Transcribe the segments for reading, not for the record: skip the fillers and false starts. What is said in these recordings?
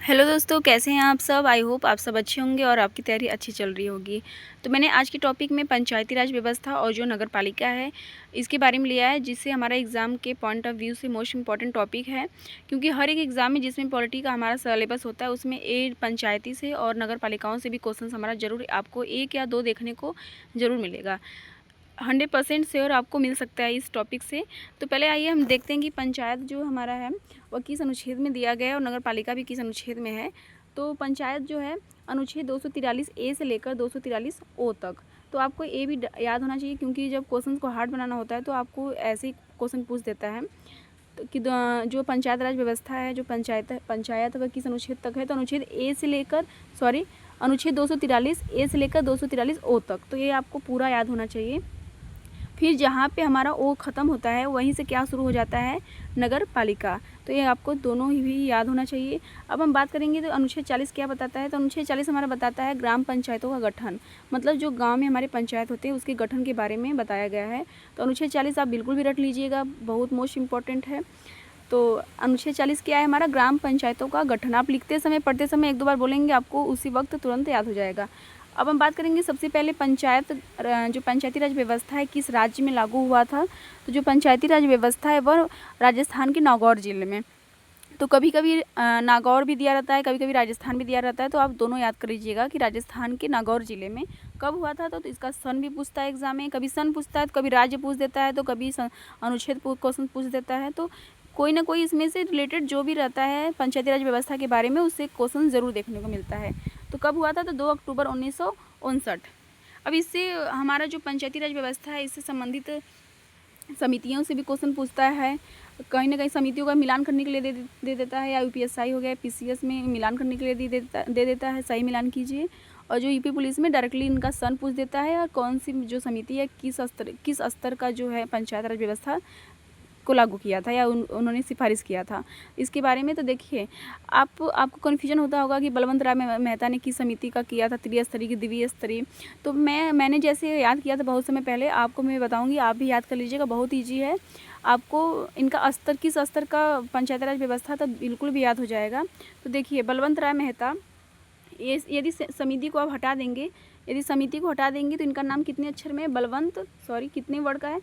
Hello दोस्तों, कैसे हैं आप सब। आई होप आप सब अच्छे होंगे और आपकी तैयारी अच्छी चल रही होगी। तो मैंने आज के टॉपिक में पंचायती राज व्यवस्था और जो नगर पालिका है इसके बारे में लिया है, जिससे हमारा एग्ज़ाम के पॉइंट ऑफ व्यू से मोस्ट इंपॉर्टेंट टॉपिक है। क्योंकि हर एक एग्ज़ाम में जिसमें पॉलिटी का हमारा सिलेबस होता है उसमें पंचायती से और नगर पालिकाओं से भी क्वेश्चन हमारा ज़रूर आपको 1 या 2 देखने को ज़रूर मिलेगा। 100% श्योर आपको मिल सकता है इस टॉपिक से। तो पहले आइए हम देखते हैं कि पंचायत जो हमारा है वह किस अनुच्छेद में दिया गया है और नगर पालिका भी किस अनुच्छेद में है। तो पंचायत जो है अनुच्छेद 243 ए से लेकर 243 ओ तक। तो आपको ए भी याद होना चाहिए, क्योंकि जब क्वेश्चन को हार्ड बनाना होता है तो आपको ऐसे ही क्वेश्चन पूछ देता है। तो कि जो पंचायत राज व्यवस्था है, जो पंचायत वह किस अनुच्छेद तक है, तो अनुच्छेद 243 ए से लेकर 243 ओ तक। तो ये आपको पूरा याद होना चाहिए। फिर जहाँ पे हमारा ओ ख़त्म होता है वहीं से क्या शुरू हो जाता है, नगर पालिका। तो ये आपको दोनों ही भी याद होना चाहिए। अब हम बात करेंगे तो अनुच्छेद 40 क्या बताता है। तो अनुच्छेद 40 हमारा बताता है ग्राम पंचायतों का गठन, मतलब जो गांव में हमारे पंचायत होते हैं उसके गठन के बारे में बताया गया है। तो अनुच्छेद 40 आप बिल्कुल भी रट लीजिएगा, बहुत मोस्ट इंपॉर्टेंट है। तो अनुच्छेद 40 क्या है, हमारा ग्राम पंचायतों का गठन। आप लिखते समय पढ़ते समय 1-2 बार बोलेंगे, आपको उसी वक्त तुरंत याद हो जाएगा। अब हम बात करेंगे सबसे पहले जो पंचायती राज व्यवस्था है किस राज्य में लागू हुआ था। तो जो पंचायती राज व्यवस्था है वह राजस्थान के नागौर जिले में। तो कभी कभी नागौर भी दिया रहता है, कभी कभी राजस्थान भी दिया रहता है। तो आप दोनों याद कर लीजिएगा कि राजस्थान के नागौर जिले में कब हुआ था। तो इसका सन भी पूछता है एग्जाम में, कभी सन पूछता है तो कभी राज्य पूछ देता है, तो कभी अनुच्छेद क्वेश्चन पूछ देता है। तो कोई ना कोई इसमें से रिलेटेड जो भी रहता है पंचायती राज व्यवस्था के बारे में उससे क्वेश्चन ज़रूर देखने को मिलता है। तो कब हुआ था, तो 2 अक्टूबर 1959। अब इससे हमारा जो पंचायती राज व्यवस्था है इससे संबंधित समितियों से भी क्वेश्चन पूछता है। कहीं ना कहीं समितियों का मिलान करने के लिए दे देता है, या यूपीएससी हो गया, पीसीएस में मिलान करने के लिए दे देता है, सही मिलान कीजिए। और जो यूपी पुलिस में डायरेक्टली इनका सन पूछ देता है, और कौन सी जो समिति है किस स्तर का जो है पंचायत राज व्यवस्था को लागू किया था या उन्होंने सिफारिश किया था, इसके बारे में। तो देखिए आपको कन्फ्यूजन होता होगा कि बलवंत राय मेहता ने किस समिति का किया था, त्रिस्तरीय की द्वितीय स्तरीय। तो मैंने जैसे याद किया था बहुत समय पहले, आपको मैं बताऊंगी, आप भी याद कर लीजिएगा, बहुत ईजी है। आपको इनका स्तर किस स्तर का पंचायत राज व्यवस्था था बिल्कुल भी याद हो जाएगा। तो देखिए बलवंत राय मेहता, यदि समिति को आप हटा देंगे, तो इनका नाम कितने अक्षर में है, कितने वर्ड का है,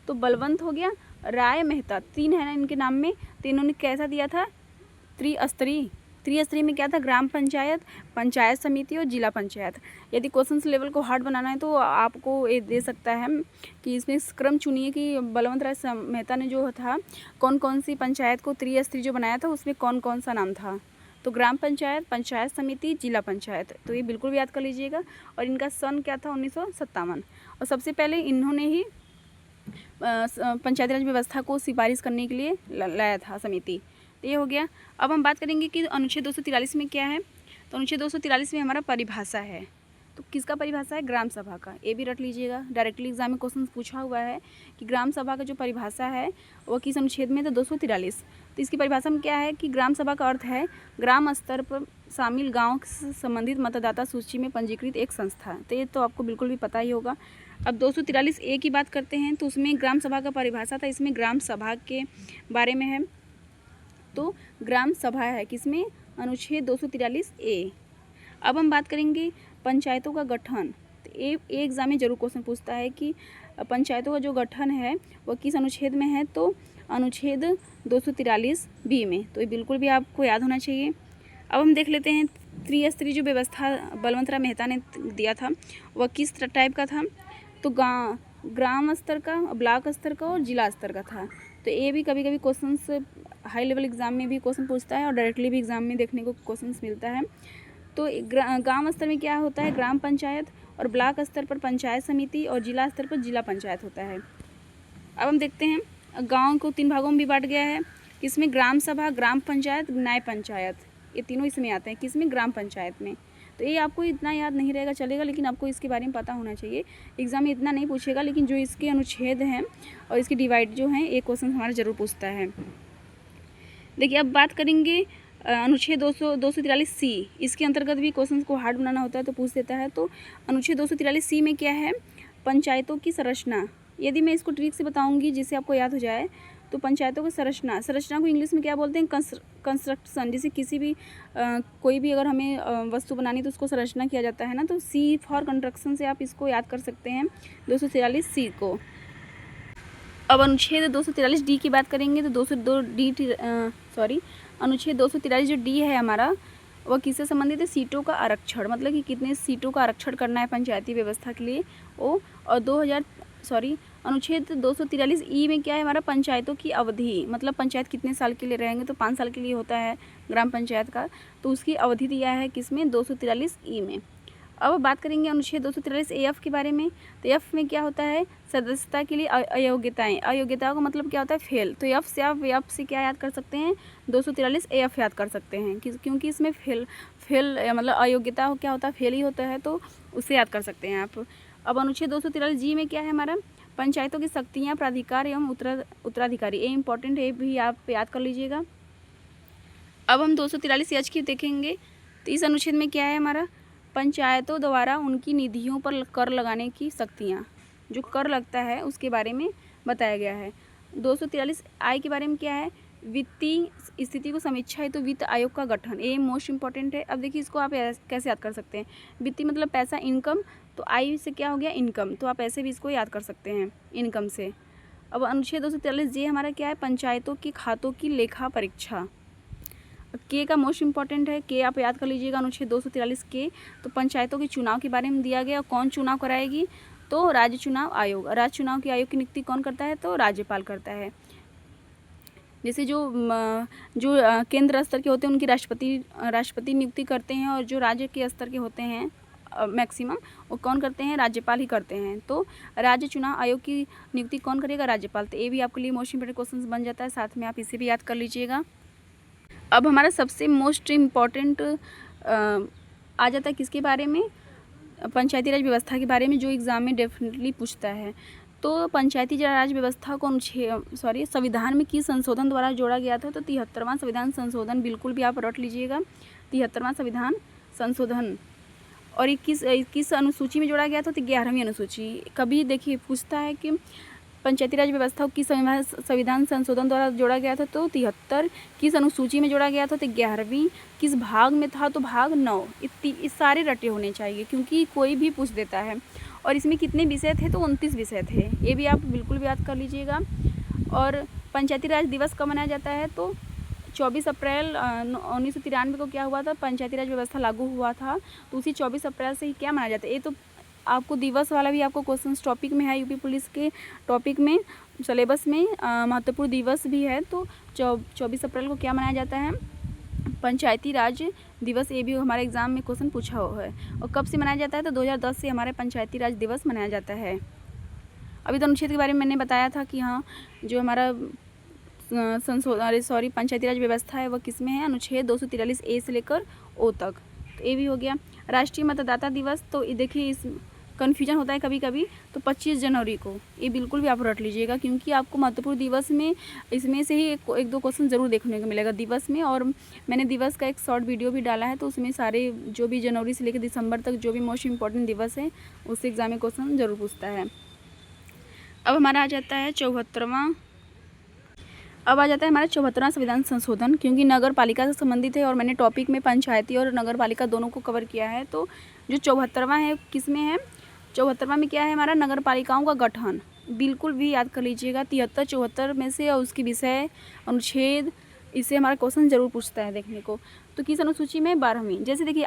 तो बलवंत हो गया, राय मेहता, 3 है ना इनके नाम में। तो इन्होंने कैसा दिया था, त्रिस्तरीय में क्या था, ग्राम पंचायत, पंचायत समिति और जिला पंचायत। यदि क्वेश्चन लेवल को हार्ड बनाना है तो आपको ये दे सकता है कि इसमें क्रम चुनिए कि बलवंत राय मेहता ने जो था कौन कौन सी पंचायत को त्रिस्तरीय जो बनाया था उसमें कौन कौन सा नाम था। तो ग्राम पंचायत, पंचायत समिति, जिला पंचायत। तो ये बिल्कुल भी याद कर लीजिएगा। और इनका सन क्या था, 1957। और सबसे पहले इन्होंने ही पंचायती राज व्यवस्था को सिफारिश करने के लिए लाया था समिति। तो ये हो गया। अब हम बात करेंगे कि अनुच्छेद 243 में क्या है। तो अनुच्छेद 243 में हमारा परिभाषा है। तो किसका परिभाषा है, ग्राम सभा का। ये भी रट लीजिएगा, डायरेक्टली एग्जाम में क्वेश्चन पूछा हुआ है कि ग्राम सभा का जो परिभाषा है वो किस अनुच्छेद में, तो 243। तो इसकी परिभाषा में क्या है कि ग्राम सभा का अर्थ है ग्राम स्तर पर शामिल गाँव से संबंधित मतदाता सूची में पंजीकृत एक संस्था। तो ये तो आपको बिल्कुल भी पता ही होगा। अब 243 ए की बात करते हैं, तो उसमें ग्राम सभा का परिभाषा था, इसमें ग्राम सभा के बारे में है। तो ग्राम सभा है किसमें, अनुच्छेद 243 ए। अब हम बात करेंगे पंचायतों का गठन। तो ये एग्जाम में जरूर क्वेश्चन पूछता है कि पंचायतों का जो गठन है वह किस अनुच्छेद में है, तो अनुच्छेद 243 बी में। तो ये बिल्कुल भी आपको याद होना चाहिए। अब हम देख लेते हैं त्रिस्तरीय जो व्यवस्था बलवंत राय मेहता ने दिया था वह किस टाइप का था। तो ग्राम स्तर का, ब्लॉक स्तर का और जिला स्तर का था। तो ये भी कभी कभी क्वेश्चंस हाई लेवल एग्जाम में भी क्वेश्चन पूछता है और डायरेक्टली भी एग्जाम में देखने को क्वेश्चंस मिलता है। तो गांव स्तर में क्या होता है, ग्राम पंचायत, और ब्लॉक स्तर पर पंचायत समिति, और जिला स्तर पर जिला पंचायत होता है। अब हम देखते हैं गाँव को 3 भागों में भी बांट गया है, किसमें, ग्राम सभा, ग्राम पंचायत, न्याय पंचायत। ये तीनों इसमें आते हैं, किसमें, ग्राम पंचायत में। तो ये आपको इतना याद नहीं रहेगा चलेगा, लेकिन आपको इसके बारे में पता होना चाहिए। एग्जाम में इतना नहीं पूछेगा, लेकिन जो इसके अनुच्छेद हैं और इसकी डिवाइड जो हैं एक क्वेश्चन हमारा ज़रूर पूछता है। देखिए अब बात करेंगे अनुच्छेद 243 सी। इसके अंतर्गत भी क्वेश्चन को हार्ड बनाना होता है तो पूछ देता है। तो अनुच्छेद 243 सी में क्या है, पंचायतों की संरचना। यदि मैं इसको ट्रिक से बताऊँगी जिससे आपको याद हो जाए, तो पंचायतों की संरचना को इंग्लिश में क्या बोलते हैं? कंस्ट्रक्शन। जैसे किसी भी कोई भी अगर हमें वस्तु बनानी तो उसको संरचना किया जाता है ना, तो सी फॉर कंस्ट्रक्शन से आप इसको याद कर सकते हैं 243 सी को। अब अनुच्छेद 243 डी की बात करेंगे तो 202 डी अनुच्छेद 243 जो डी है हमारा, वह किससे संबंधित है? सीटों का आरक्षण, मतलब कि कितने सीटों का आरक्षण करना है पंचायती व्यवस्था के लिए वो। और अनुच्छेद 243 ई में क्या है हमारा? पंचायतों की अवधि, मतलब पंचायत कितने साल के लिए रहेंगे, तो 5 साल के लिए होता है ग्राम पंचायत का, तो उसकी अवधि दिया है किसमें? 243 ई में। अब बात करेंगे अनुच्छेद 243 एफ के बारे में। तो एफ में क्या होता है? सदस्यता के लिए अयोग्यताएं। अयोग्यताओं का मतलब क्या होता है? फेल। तो एफ से क्या याद कर सकते हैं? 243 एफ याद कर सकते हैं, क्योंकि इसमें फेल मतलब अयोग्यता हो क्या होता है? फेल ही होता है, तो उसे याद कर सकते हैं आप। अब अनुच्छेद 243 जी में क्या है हमारा? पंचायतों की शक्तियाँ, प्राधिकार एवं उत्तराधिकारी। ये इंपॉर्टेंट है, भी आप याद कर लीजिएगा। अब हम 243 एच की देखेंगे। तो इस अनुच्छेद में क्या है हमारा? पंचायतों द्वारा उनकी निधियों पर कर लगाने की शक्तियाँ, जो कर लगता है उसके बारे में बताया गया है। 243 आई के बारे में क्या है? वित्तीय स्थिति को समीक्षा है तो वित्त आयोग का गठन, ये मोस्ट इंपॉर्टेंट है। अब देखिए इसको आप कैसे याद कर सकते हैं? वित्तीय मतलब पैसा, इनकम, तो आई से क्या हो गया? इनकम, तो आप ऐसे भी इसको याद कर सकते हैं इनकम से। अब अनुच्छेद 243 जे हमारा क्या है? पंचायतों के खातों की लेखा परीक्षा। के का मोस्ट इंपॉर्टेंट है, के आप याद कर लीजिएगा अनुच्छेद 243 के। तो पंचायतों के चुनाव के बारे में दिया गया। कौन चुनाव कराएगी? तो राज्य चुनाव आयोग। राज्य चुनाव के आयोग की नियुक्ति कौन करता है? तो राज्यपाल करता है। जैसे जो केंद्र स्तर के होते हैं उनकी राष्ट्रपति नियुक्ति करते हैं, और जो राज्य के स्तर के होते हैं मैक्सिमम, वो कौन करते हैं? राज्यपाल ही करते हैं। तो राज्य चुनाव आयोग की नियुक्ति कौन करेगा? राज्यपाल। तो ये भी आपके लिए मोस्ट इंपॉर्टेंट क्वेश्चन बन जाता है, साथ में आप इसे भी याद कर लीजिएगा। अब हमारा सबसे मोस्ट इम्पॉर्टेंट आ जाता है किसके बारे में? पंचायती राज व्यवस्था के बारे में, जो एग्ज़ाम में डेफिनेटली पूछता है। तो पंचायती राज व्यवस्था को संविधान में किस संशोधन द्वारा जोड़ा गया था? तो 73वां संविधान संशोधन, बिल्कुल भी आप रट लीजिएगा, 73वां संविधान संशोधन। और ये किस अनुसूची में जोड़ा गया था? तो 11वीं अनुसूची। कभी देखिए पूछता है कि पंचायती राज व्यवस्था को किस संविधान संशोधन द्वारा जोड़ा गया था? तो 73। किस अनुसूची में जोड़ा गया था? तो 11वीं। किस भाग में था? तो भाग 9। इस सारे रटे होने चाहिए, क्योंकि कोई भी पूछ देता है। और इसमें कितने विषय थे? तो 29 विषय थे, ये भी आप बिल्कुल भी याद कर लीजिएगा। और पंचायती राज दिवस कब मनाया जाता है? तो 24 अप्रैल 1993 को क्या हुआ था? पंचायती राज व्यवस्था लागू हुआ था, तो उसी 24 अप्रैल से ही क्या मनाया जाता है? ये तो आपको दिवस वाला भी आपको क्वेश्चन टॉपिक में है, यूपी पुलिस के टॉपिक में सिलेबस में महत्वपूर्ण दिवस भी है। तो 24 अप्रैल को क्या मनाया जाता है? पंचायती राज दिवस। ये भी हमारे एग्जाम में क्वेश्चन पूछा हुआ है। और कब से मनाया जाता है? तो 2010 से हमारे पंचायती राज दिवस मनाया जाता है। अभी तो अनुच्छेद के बारे में मैंने बताया था कि हाँ, जो हमारा पंचायती राज व्यवस्था है वह किस में है? अनुच्छेद 243 ए से लेकर ओ तक। तो ये भी हो गया। राष्ट्रीय मतदाता दिवस, तो देखिए इस कन्फ्यूजन होता है कभी कभी, तो 25 जनवरी को, ये बिल्कुल भी आप रट लीजिएगा, क्योंकि आपको महत्वपूर्ण दिवस में इसमें से ही एक दो क्वेश्चन ज़रूर देखने को मिलेगा दिवस में। और मैंने दिवस का एक शॉर्ट वीडियो भी डाला है, तो उसमें सारे जो भी जनवरी से लेकर दिसंबर तक जो भी मोस्ट इंपॉर्टेंट दिवस है उससे एग्जाम में क्वेश्चन ज़रूर पूछता है। अब हमारा आ जाता है 74वां। अब आ जाता है हमारा 74वां संविधान संशोधन, क्योंकि नगर पालिका से संबंधित है और मैंने टॉपिक में पंचायती और नगर पालिका दोनों को कवर किया है। तो जो 74वां है किस में है? 74वां में क्या है हमारा? नगर पालिकाओं का गठन, बिल्कुल भी याद कर लीजिएगा। 73 74 में से और उसकी विषय अनुच्छेद, इससे हमारा क्वेश्चन जरूर पूछता है देखने को। तो किस अनुसूची में? 12वीं। जैसे देखिए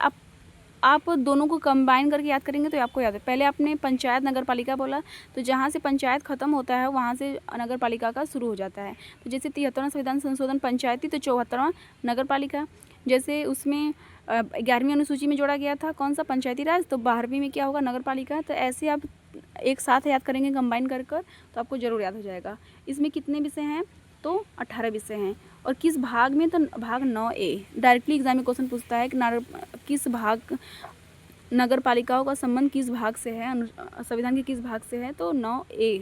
आप दोनों को कंबाइन करके याद करेंगे तो आपको याद है। पहले आपने पंचायत नगर पालिका बोला, तो जहाँ से पंचायत खत्म होता है वहाँ से नगर पालिका का शुरू हो जाता है। तो जैसे 73वां संविधान संशोधन पंचायती, तो 74वां नगर पालिका। जैसे उसमें 11वीं अनुसूची में जोड़ा गया था कौन सा? पंचायती राज, तो 12वीं में क्या होगा? नगर पालिका। तो ऐसे आप एक साथ याद करेंगे कंबाइन कर तो आपको ज़रूर याद हो जाएगा। इसमें कितने विषय हैं? तो 18 विषय हैं। और किस भाग में? तो भाग 9A। डायरेक्टली एग्जाम में क्वेश्चन पूछता है कि किस भाग नगर पालिकाओं का संबंध किस भाग से है, संविधान के किस भाग से है? तो 9A,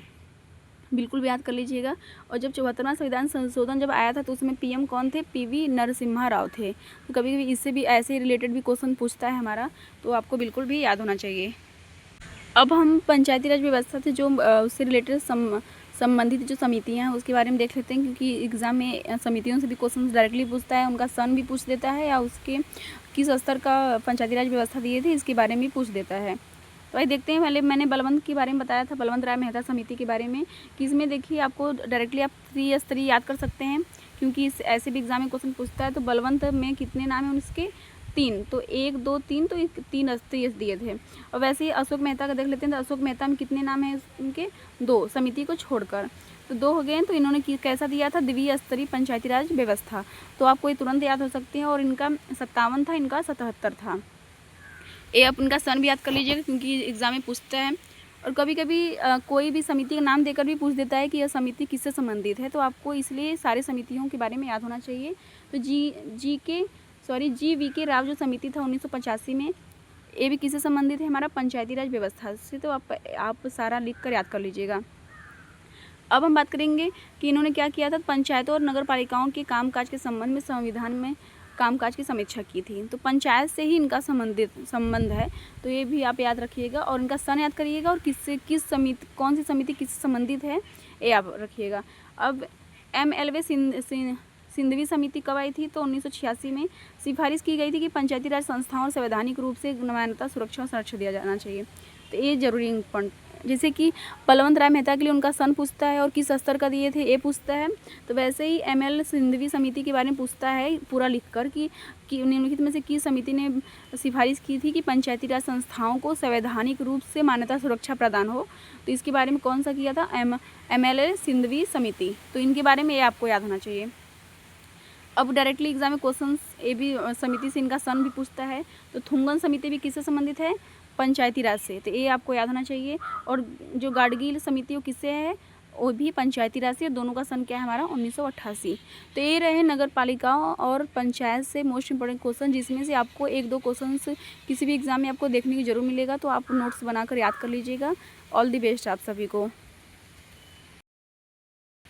बिल्कुल भी याद कर लीजिएगा। और जब 74वां संविधान संशोधन जब आया था तो उसमें PM कौन थे? PV नरसिम्हा राव थे। तो कभी कभी इससे भी ऐसे रिलेटेड भी क्वेश्चन पूछता है हमारा, तो आपको बिल्कुल भी याद होना चाहिए। अब हम पंचायती राज व्यवस्था से जो उससे रिलेटेड संबंधित जो समितियाँ हैं उसके बारे में देख लेते हैं, क्योंकि एग्ज़ाम में समितियों से भी क्वेश्चन डायरेक्टली पूछता है, उनका सन भी पूछ देता है, या उसके किस स्तर का पंचायती राज व्यवस्था दिए थे इसके बारे में भी पूछ देता है। तो भाई देखते हैं, पहले मैंने बलवंत के बारे में बताया था, बलवंत राय मेहता समिति के बारे में, कि इसमें देखिए आपको डायरेक्टली आप त्रिस्तरीय याद कर सकते हैं, क्योंकि इस ऐसे भी एग्जाम में क्वेश्चन पूछता है। तो बलवंत में कितने नाम हैं उसके? 3, तो 1 2 3, तो 3 स्तरीय दिए थे। और वैसे ही अशोक मेहता का देख लेते हैं, तो अशोक मेहता में कितने नाम हैं उनके? 2, समिति को छोड़कर, तो 2 हो गए हैं। तो इन्होंने कैसा दिया था? द्विस्तरीय स्तरीय पंचायती राज व्यवस्था। तो आपको ये तुरंत याद हो सकते हैं। और इनका 57 था, इनका 77 था। ये आप उनका सन भी याद कर लीजिएगा, क्योंकि एग्जाम में पूछता है। और कभी कभी कोई भी समिति का नाम देकर भी पूछ देता है कि यह समिति किससे संबंधित है, तो आपको इसलिए सारे समितियों के बारे में याद होना चाहिए। तो जी.वी.के. राव जो समिति था 1985 में, ये भी किससे संबंधित है? हमारा पंचायती राज व्यवस्था से। तो आप सारा लिख कर याद कर लीजिएगा। अब हम बात करेंगे कि इन्होंने क्या किया था। पंचायतों और नगर पालिकाओं के कामकाज के संबंध में संविधान में कामकाज की समीक्षा की थी। तो पंचायत से ही इनका संबंध है, तो ये भी आप याद रखिएगा। और इनका सन याद करिएगा, और कौन सी समिति किससे संबंधित है ये आप रखिएगा। अब MLV सिंधवी समिति कब आई थी? तो 1986 में सिफारिश की गई थी कि पंचायती राज संस्थाओं और संवैधानिक रूप से मान्यता, सुरक्षा और संरक्षण दिया जाना चाहिए। तो ये जरूरी इम्पोर्टेंट, जैसे कि बलवंत राय मेहता के लिए उनका सन पूछता है, और किस स्तर का दिए थे ये पूछता है। तो वैसे ही ML सिंधवी समिति के बारे में पूछता है पूरा लिखकर कि निम्नलिखित में से किस समिति ने सिफारिश की थी कि पंचायती राज संस्थाओं को संवैधानिक रूप से मान्यता, सुरक्षा प्रदान हो। तो इसके बारे में कौन सा किया था? ML सिंधवी समिति। तो इनके बारे में ये आपको याद होना चाहिए। अब डायरेक्टली एग्जाम में क्वेश्चन ये भी समिति से इनका सन भी पूछता है। तो थुंगन समिति भी किससे संबंधित है? पंचायती राज से। तो ये आपको याद होना चाहिए। और जो गाडगिल समिति वो किससे है? वो भी पंचायती राज से। दोनों का सन क्या है हमारा? 1988। तो ये रहे नगर पालिकाओं और पंचायत से मोस्ट इंपॉर्टेंट क्वेश्चन, जिसमें से आपको 1-2 क्वेश्चन किसी भी एग्जाम में आपको देखने की जरूर मिलेगा। तो आप नोट्स बनाकर याद कर लीजिएगा। ऑल द बेस्ट आप सभी को।